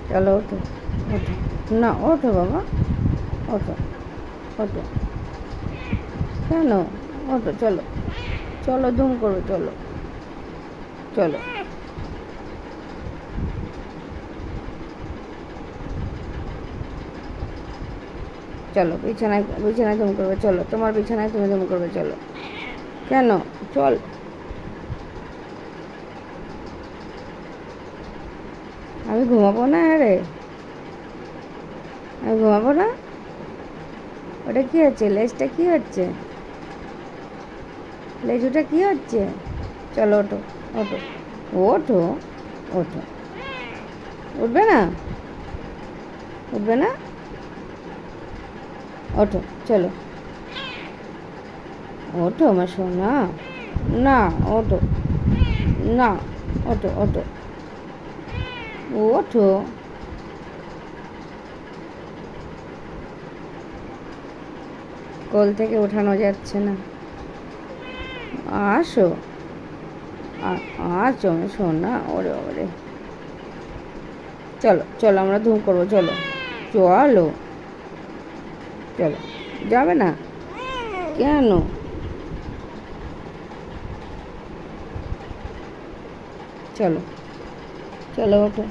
চলো ওঠো, ওঠো, না ওঠো বাবা, ওঠো, ওঠো, কেন, ওঠো, চলো, চলো ধুম করো, চলো, চলো, চলো বিছানায়, বিছানায় ধুম করবে, চলো তোমার বিছানায় তুমি ধুম করবে, চলো, কেন, চল, আমি ঘুমাবো না, আরে আমি ঘুমাবো না, ওটা কী হচ্ছে, লেজটা কী হচ্ছে, লেজুটা কী হচ্ছে, চলো ওঠো, ওঠো, ওঠো, ওঠো, উঠবে না, উঠবে না, ওঠো, চলো, ওঠো আমার সোনা, না, ওঠো, না, ওঠো, ওঠো, ওঠো, কোল থেকে ওঠানো যাচ্ছে না, আসো, আছো আমার সোনা, ওরে ওরে, চলো, চলো আমরা ধুম করবো, চলো, চলো, চলো, যাবে না, কেন, চলো, চলো ওঠো,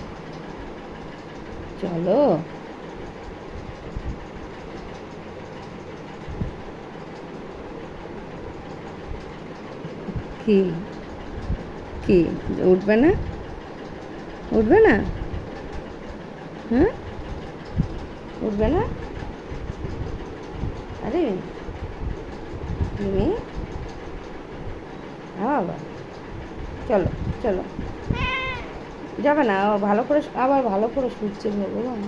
চলো, কি, কি, উঠবে না, উঠবে না, হ্যাঁ, উঠবে না, আরে তুমি, হ্যাঁ বাবা, চলো, চলো, যাবে না, ভালো করে আবার ভালো করে শুচ্ছে ভগবান।